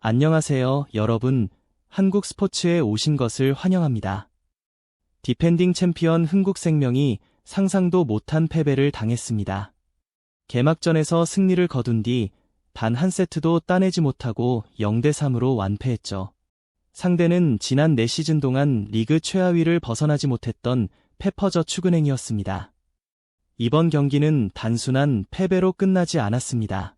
안녕하세요, 여러분. 한국 스포츠에 오신 것을 환영합니다. 디펜딩 챔피언 흥국생명이 상상도 못한 패배를 당했습니다. 개막전에서 승리를 거둔 뒤 단 한 세트도 따내지 못하고 0대3으로 완패했죠. 상대는 지난 4시즌 동안 리그 최하위를 벗어나지 못했던 페퍼저축은행이었습니다. 이번 경기는 단순한 패배로 끝나지 않았습니다.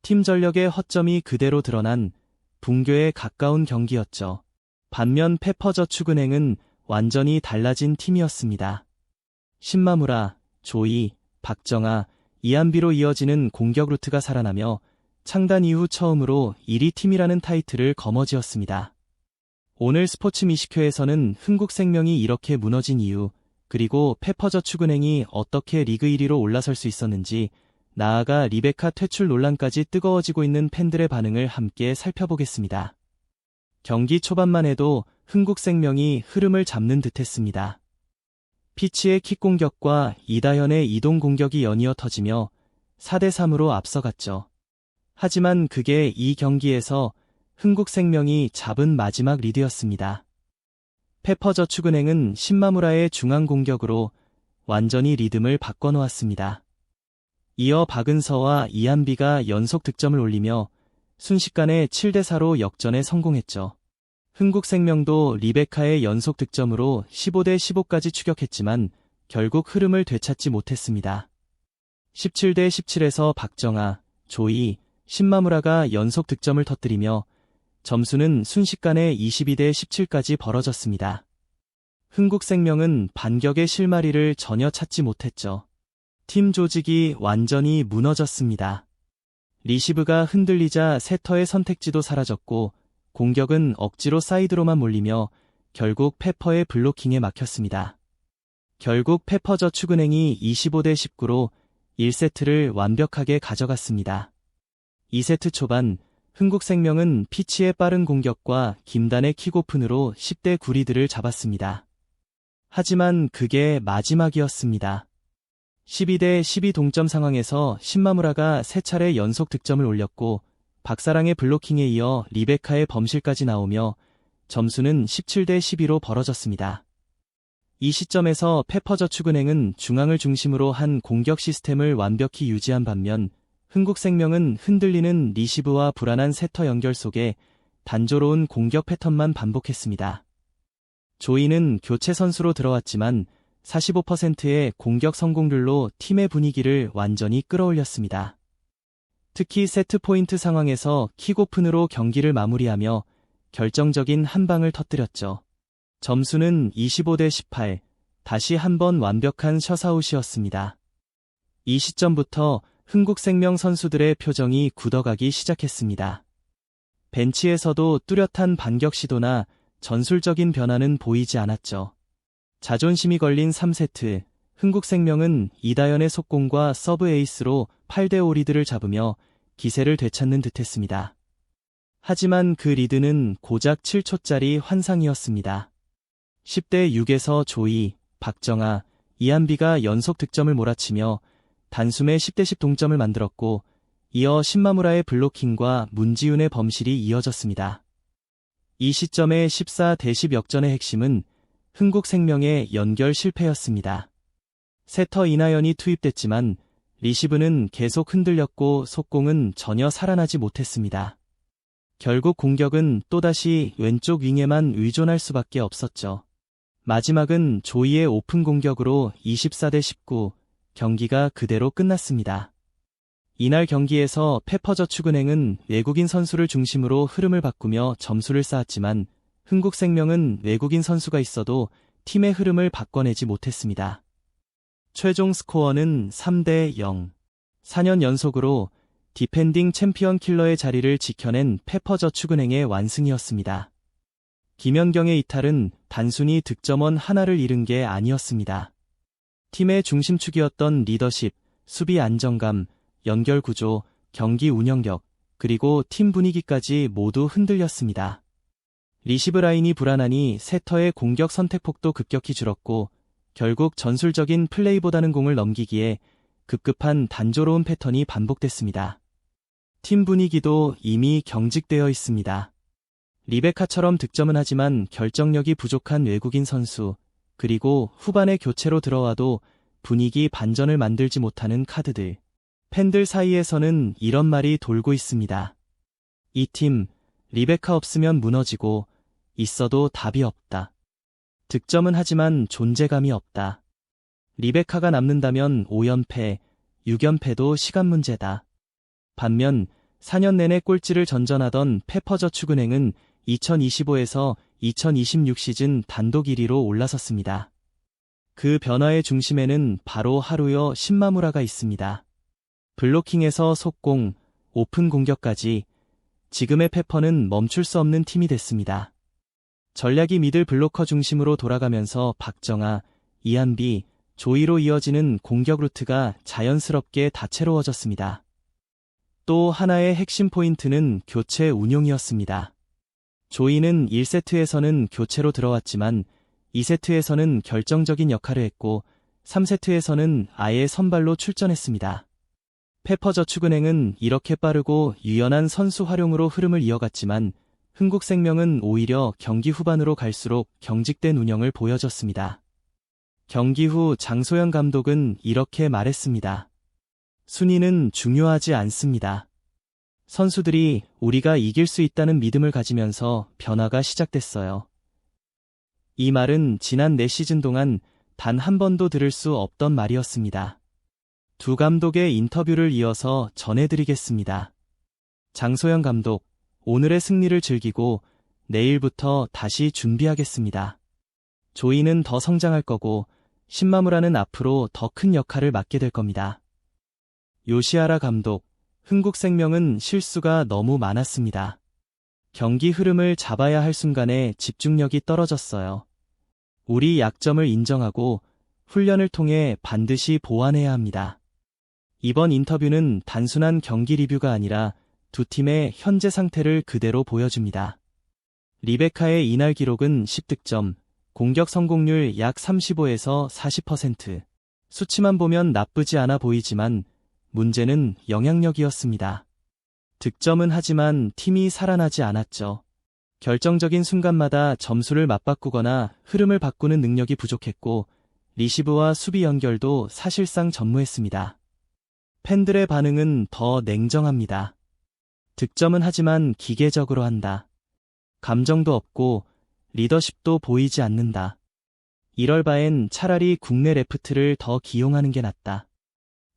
팀 전력의 허점이 그대로 드러난 붕괴에 가까운 경기였죠. 반면 페퍼저축은행은 완전히 달라진 팀이었습니다. 신마무라, 조이, 박정아, 이한비로 이어지는 공격 루트가 살아나며 창단 이후 처음으로 1위 팀이라는 타이틀을 거머쥐었습니다. 오늘 스포츠 미식회에서는 흥국생명이 이렇게 무너진 이유, 그리고 페퍼저축은행이 어떻게 리그 1위로 올라설 수 있었는지, 나아가 리베카 퇴출 논란까지 뜨거워지고 있는 팬들의 반응을 함께 살펴보겠습니다. 경기 초반만 해도 흥국생명이 흐름을 잡는 듯했습니다. 피치의 킥공격과 이다현의 이동 공격이 연이어 터지며 4대3으로 앞서갔죠. 하지만 그게 이 경기에서 흥국생명이 잡은 마지막 리드였습니다. 페퍼저축은행은 신마무라의 중앙 공격으로 완전히 리듬을 바꿔놓았습니다. 이어 박은서와 이한비가 연속 득점을 올리며 순식간에 7대4로 역전에 성공했죠. 흥국생명도 리베카의 연속 득점으로 15대15까지 추격했지만 결국 흐름을 되찾지 못했습니다. 17대17에서 박정아, 조이, 신마무라가 연속 득점을 터뜨리며 점수는 순식간에 22대17까지 벌어졌습니다. 흥국생명은 반격의 실마리를 전혀 찾지 못했죠. 팀 조직이 완전히 무너졌습니다. 리시브가 흔들리자 세터의 선택지도 사라졌고 공격은 억지로 사이드로만 몰리며 결국 페퍼의 블로킹에 막혔습니다. 결국 페퍼저축은행이 25대19로 1세트를 완벽하게 가져갔습니다. 2세트 초반 흥국생명은 피치의 빠른 공격과 김단의 킥오픈으로 10대9 리드를 잡았습니다. 하지만 그게 마지막이었습니다. 12대12 동점 상황에서 신마무라가 3차례 연속 득점을 올렸고 박사랑의 블로킹에 이어 리베카의 범실까지 나오며 점수는 17대12로 벌어졌습니다. 이 시점에서 페퍼저축은행은 중앙을 중심으로 한 공격 시스템을 완벽히 유지한 반면 흥국생명은 흔들리는 리시브와 불안한 세터 연결 속에 단조로운 공격 패턴만 반복했습니다. 조이는 교체 선수로 들어왔지만 45%의 공격 성공률로 팀의 분위기를 완전히 끌어올렸습니다. 특히 세트 포인트 상황에서 킥오픈으로 경기를 마무리하며 결정적인 한 방을 터뜨렸죠. 점수는 25대18, 다시 한번 완벽한 셔사웃이었습니다. 이 시점부터 흥국생명 선수들의 표정이 굳어가기 시작했습니다. 벤치에서도 뚜렷한 반격 시도나 전술적인 변화는 보이지 않았죠. 자존심이 걸린 3세트, 흥국생명은 이다현의 속공과 서브 에이스로 8대5 리드를 잡으며 기세를 되찾는 듯했습니다. 하지만 그 리드는 고작 7초짜리 환상이었습니다. 10대6에서 조이, 박정아, 이한비가 연속 득점을 몰아치며 단숨에 10대10 동점을 만들었고 이어 신마무라의 블로킹과 문지윤의 범실이 이어졌습니다. 이 시점의 14대10 역전의 핵심은 흥국생명의 연결 실패였습니다. 세터 이나연이 투입됐지만 리시브는 계속 흔들렸고 속공은 전혀 살아나지 못했습니다. 결국 공격은 또다시 왼쪽 윙에만 의존할 수밖에 없었죠. 마지막은 조이의 오픈 공격으로 24대19, 경기가 그대로 끝났습니다. 이날 경기에서 페퍼저축은행은 외국인 선수를 중심으로 흐름을 바꾸며 점수를 쌓았지만 흥국생명은 외국인 선수가 있어도 팀의 흐름을 바꿔내지 못했습니다. 최종 스코어는 3대0. 4년 연속으로 디펜딩 챔피언 킬러의 자리를 지켜낸 페퍼저축은행의 완승이었습니다. 김연경의 이탈은 단순히 득점원 하나를 잃은 게 아니었습니다. 팀의 중심축이었던 리더십, 수비 안정감, 연결 구조, 경기 운영력, 그리고 팀 분위기까지 모두 흔들렸습니다. 리시브 라인이 불안하니 세터의 공격 선택폭도 급격히 줄었고 결국 전술적인 플레이보다는 공을 넘기기에 급급한 단조로운 패턴이 반복됐습니다. 팀 분위기도 이미 경직되어 있습니다. 리베카처럼 득점은 하지만 결정력이 부족한 외국인 선수, 그리고 후반에 교체로 들어와도 분위기 반전을 만들지 못하는 카드들. 팬들 사이에서는 이런 말이 돌고 있습니다. 이 팀, 리베카 없으면 무너지고, 있어도 답이 없다. 득점은 하지만 존재감이 없다. 리베카가 남는다면 5연패, 6연패도 시간 문제다. 반면 4년 내내 꼴찌를 전전하던 페퍼저축은행은 2025에서 2026 시즌 단독 1위로 올라섰습니다. 그 변화의 중심에는 바로 하루요 신마무라가 있습니다. 블로킹에서 속공, 오픈 공격까지 지금의 페퍼는 멈출 수 없는 팀이 됐습니다. 전략이 미들 블로커 중심으로 돌아가면서 박정아, 이한비, 조이로 이어지는 공격 루트가 자연스럽게 다채로워졌습니다. 또 하나의 핵심 포인트는 교체 운용이었습니다. 조이는 1세트에서는 교체로 들어왔지만 2세트에서는 결정적인 역할을 했고 3세트에서는 아예 선발로 출전했습니다. 페퍼저축은행은 이렇게 빠르고 유연한 선수 활용으로 흐름을 이어갔지만 흥국생명은 오히려 경기 후반으로 갈수록 경직된 운영을 보여줬습니다. 경기 후 장소영 감독은 이렇게 말했습니다. 순위는 중요하지 않습니다. 선수들이 우리가 이길 수 있다는 믿음을 가지면서 변화가 시작됐어요. 이 말은 지난 4시즌 동안 단 한 번도 들을 수 없던 말이었습니다. 두 감독의 인터뷰를 이어서 전해드리겠습니다. 장소영 감독, 오늘의 승리를 즐기고 내일부터 다시 준비하겠습니다. 조이는 더 성장할 거고 신마무라는 앞으로 더 큰 역할을 맡게 될 겁니다. 요시하라 감독, 흥국생명은 실수가 너무 많았습니다. 경기 흐름을 잡아야 할 순간에 집중력이 떨어졌어요. 우리 약점을 인정하고 훈련을 통해 반드시 보완해야 합니다. 이번 인터뷰는 단순한 경기 리뷰가 아니라 두 팀의 현재 상태를 그대로 보여줍니다. 리베카의 이날 기록은 10득점, 공격 성공률 약 35에서 40%. 수치만 보면 나쁘지 않아 보이지만 문제는 영향력이었습니다. 득점은 하지만 팀이 살아나지 않았죠. 결정적인 순간마다 점수를 맞바꾸거나 흐름을 바꾸는 능력이 부족했고 리시브와 수비 연결도 사실상 전무했습니다. 팬들의 반응은 더 냉정합니다. 득점은 하지만 기계적으로 한다. 감정도 없고 리더십도 보이지 않는다. 이럴 바엔 차라리 국내 레프트를 더 기용하는 게 낫다.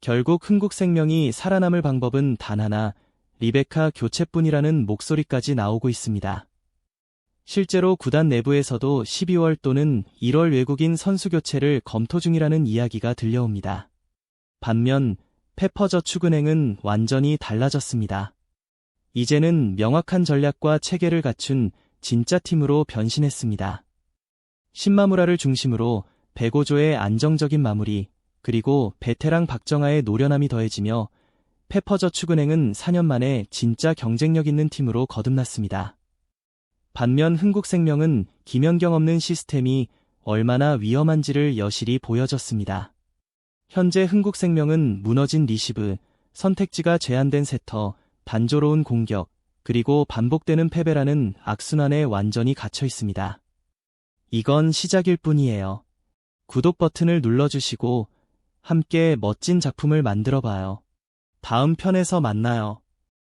결국 흥국생명이 살아남을 방법은 단 하나, 리베카 교체뿐이라는 목소리까지 나오고 있습니다. 실제로 구단 내부에서도 12월 또는 1월 외국인 선수 교체를 검토 중이라는 이야기가 들려옵니다. 반면 페퍼저축은행은 완전히 달라졌습니다. 이제는 명확한 전략과 체계를 갖춘 진짜 팀으로 변신했습니다. 신마무라를 중심으로 백오조의 안정적인 마무리, 그리고 베테랑 박정아의 노련함이 더해지며 페퍼저축은행은 4년 만에 진짜 경쟁력 있는 팀으로 거듭났습니다. 반면 흥국생명은 김연경 없는 시스템이 얼마나 위험한지를 여실히 보여줬습니다. 현재 흥국생명은 무너진 리시브, 선택지가 제한된 세터, 단조로운 공격, 그리고 반복되는 패배라는 악순환에 완전히 갇혀 있습니다. 이건 시작일 뿐이에요. 구독 버튼을 눌러주시고 함께 멋진 작품을 만들어봐요. 다음 편에서 만나요.